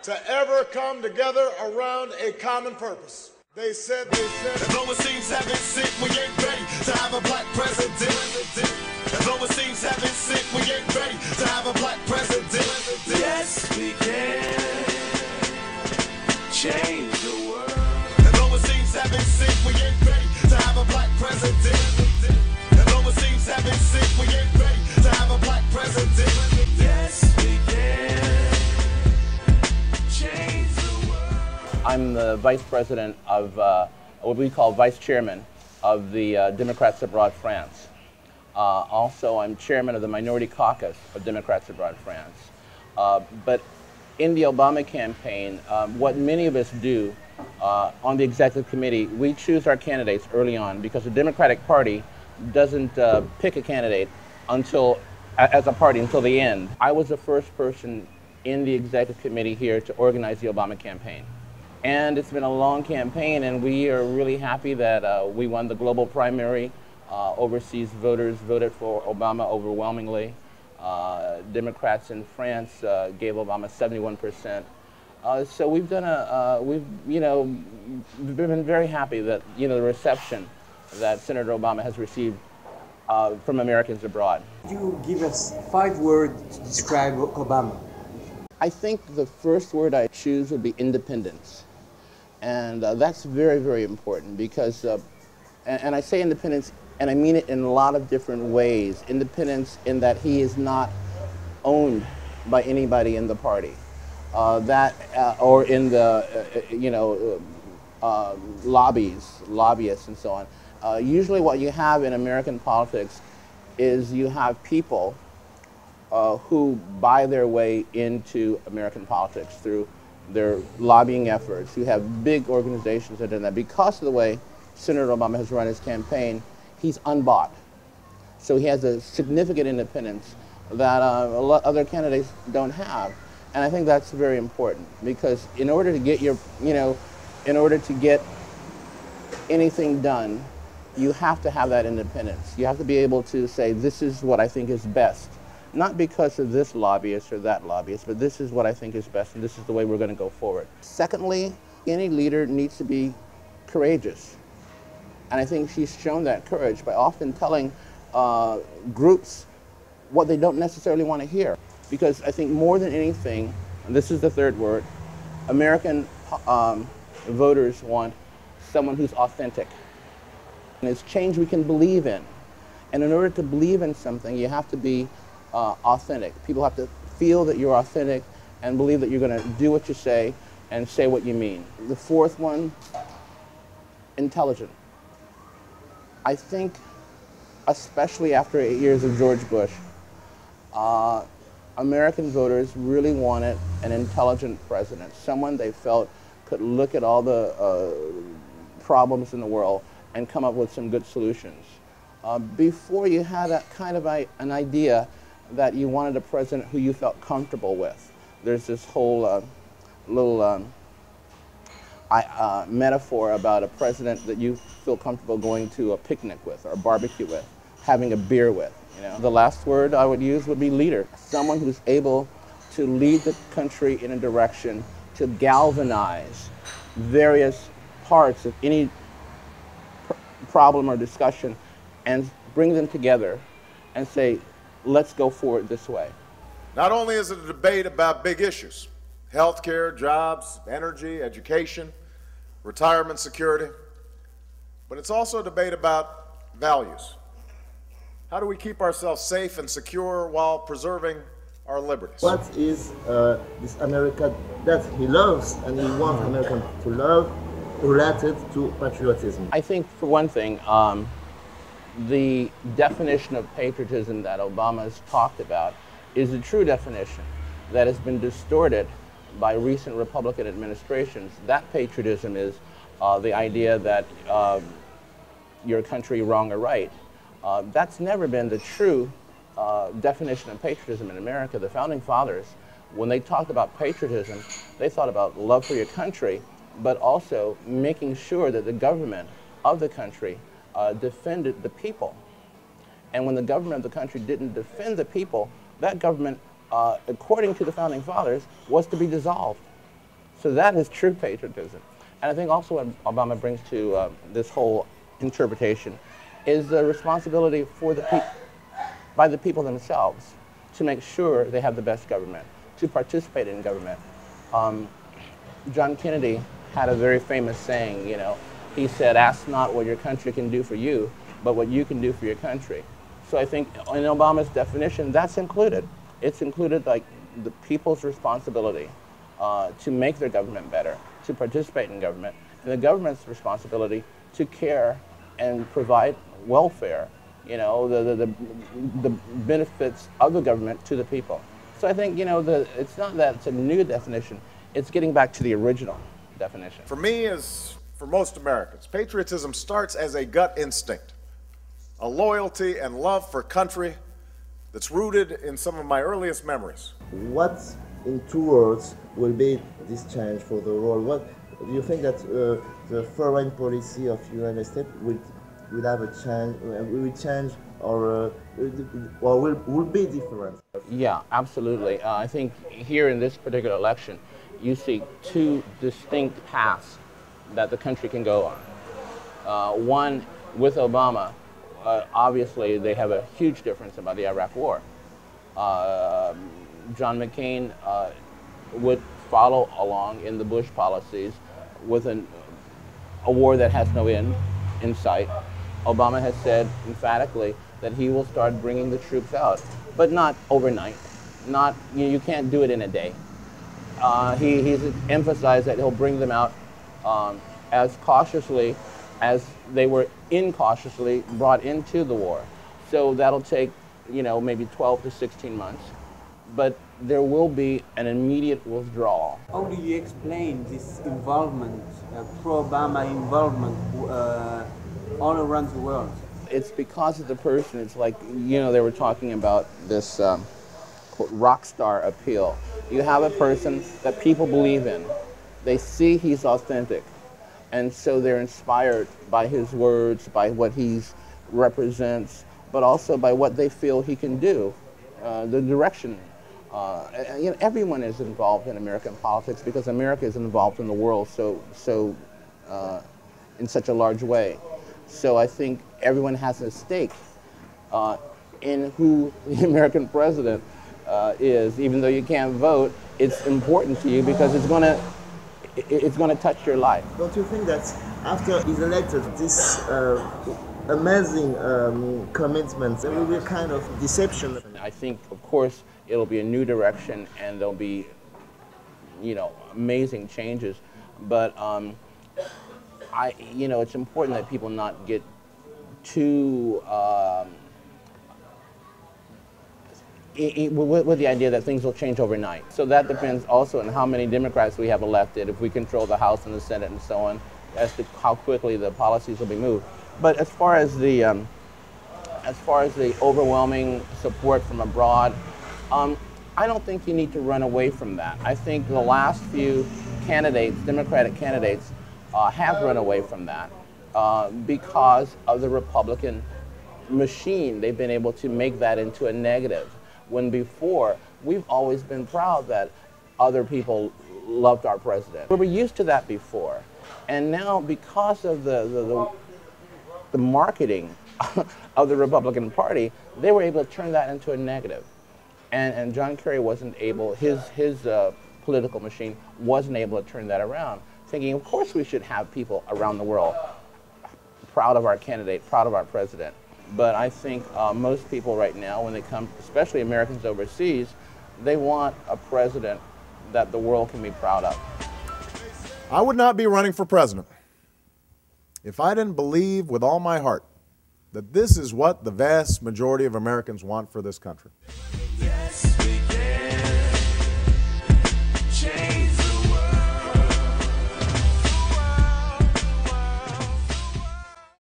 to ever come together around a common purpose. They said, as though it seems heaven sent, we ain't ready to have a black president. As though it seems heaven sent, we ain't ready to have a black president. Yes, we can change the world. As though it seems heaven sent, we ain't ready to have a black president. As though it seems heaven sent, we ain't ready to have a black president. Yes, we can change the world. I'm the vice president of what we call vice chairman of the Democrats Abroad France. Also, I'm chairman of the Minority Caucus of Democrats Abroad France. But in the Obama campaign, what many of us do on the executive committee, we choose our candidates early on because the Democratic Party doesn't pick a candidate as a party until the end. I was the first person in the executive committee here to organize the Obama campaign. And it's been a long campaign, and we are really happy that we won the global primary. Overseas voters voted for Obama overwhelmingly. Democrats in France gave Obama 71%. So we've done we've been very happy that the reception that Senator Obama has received from Americans abroad. Could you give us 5 words to describe Obama? I think the first word I choose would be independence. And that's very, very important because, and I say independence, and I mean it in a lot of different ways. Independence in that he is not owned by anybody in the party, or in the, lobbyists and so on. Usually what you have in American politics is you have people who buy their way into American politics through their lobbying efforts. You have big organizations that do that. Because of the way Senator Obama has run his campaign, he's unbought. So he has a significant independence that a lot other candidates don't have. And I think that's very important because in order to get in order to get anything done, you have to have that independence. You have to be able to say, this is what I think is best. Not because of this lobbyist or that lobbyist, but this is what I think is best, and this is the way we're going to go forward. Secondly, any leader needs to be courageous. And I think she's shown that courage by often telling groups what they don't necessarily want to hear. Because I think more than anything, and this is the third word, American voters want someone who's authentic. And it's change we can believe in. And in order to believe in something, you have to be authentic. People have to feel that you're authentic and believe that you're going to do what you say and say what you mean. The fourth one, intelligent. I think, especially after 8 years of George Bush, American voters really wanted an intelligent president, someone they felt could look at all the problems in the world and come up with some good solutions. Before, you had a kind of an idea that you wanted a president who you felt comfortable with. There's this whole little metaphor about a president that you feel comfortable going to a picnic with or a barbecue with, having a beer with. The last word I would use would be leader. Someone who's able to lead the country in a direction to galvanize various parts of any problem or discussion and bring them together and say, let's go forward this way. Not only is it a debate about big issues, healthcare, jobs, energy, education, retirement security, but it's also a debate about values. How do we keep ourselves safe and secure while preserving our liberties? What is this America that he loves and he wants Americans to love related to patriotism? I think, for one thing, the definition of patriotism that Obama has talked about is a true definition that has been distorted by recent Republican administrations. That patriotism is the idea that your country wrong or right. That's never been the true definition of patriotism in America. The Founding Fathers, when they talked about patriotism, they thought about love for your country, but also making sure that the government of the country defended the people. And when the government of the country didn't defend the people, that government, according to the Founding Fathers, was to be dissolved. So that is true patriotism. And I think also what Obama brings to this whole interpretation is the responsibility for by the people themselves to make sure they have the best government, to participate in government. John Kennedy had a very famous saying, you know, he said, ask not what your country can do for you, but what you can do for your country. So I think in Obama's definition, that's included. It's included like the people's responsibility to make their government better, to participate in government, and the government's responsibility to care and provide welfare, you know, the benefits of the government to the people. So I think, you know, it's not that it's a new definition, it's getting back to the original definition. For me, as for most Americans, patriotism starts as a gut instinct, a loyalty and love for country that's rooted in some of my earliest memories. What, in 2 words, will be this change for the world? What do you think that the foreign policy of United States will have a change? Will change or will be different? Yeah, absolutely. I think here in this particular election, you see 2 distinct paths that the country can go on. One, with Obama, obviously they have a huge difference about the Iraq War. John McCain would follow along in the Bush policies with a war that has no end in sight. Obama has said emphatically that he will start bringing the troops out, but not overnight. Not, you can't do it in a day. He's emphasized that he'll bring them out as cautiously as they were incautiously brought into the war. So that'll take, you know, maybe 12 to 16 months. But there will be an immediate withdrawal. How do you explain this involvement, pro-Obama involvement all around the world? It's because of the person. It's like, you know, they were talking about this rock star appeal. You have a person that people believe in. They see he's authentic. And so they're inspired by his words, by what he represents, but also by what they feel he can do, the direction. You know, everyone is involved in American politics because America is involved in the world in such a large way. So I think everyone has a stake in who the American president is. Even though you can't vote, it's important to you because it's going to touch your life. Don't you think that after he's elected, this amazing commitment, there will be a kind of deception? I think, of course, it'll be a new direction and there'll be, you know, amazing changes. But you know, it's important that people not get too with the idea that things will change overnight. So that depends also on how many Democrats we have elected, if we control the House and the Senate and so on, as to how quickly the policies will be moved. But as far as the overwhelming support from abroad, I don't think you need to run away from that. I think the last few candidates, Democratic candidates, have run away from that because of the Republican machine. They've been able to make that into a negative. When before, we've always been proud that other people loved our president. We were used to that before. And now, because of the marketing of the Republican Party, they were able to turn that into a negative. And John Kerry wasn't able, his political machine wasn't able to turn that around, thinking, of course we should have people around the world proud of our candidate, proud of our president. But I think most people right now, when they come, especially Americans overseas, they want a president that the world can be proud of. I would not be running for president if I didn't believe with all my heart that this is what the vast majority of Americans want for this country. Yes.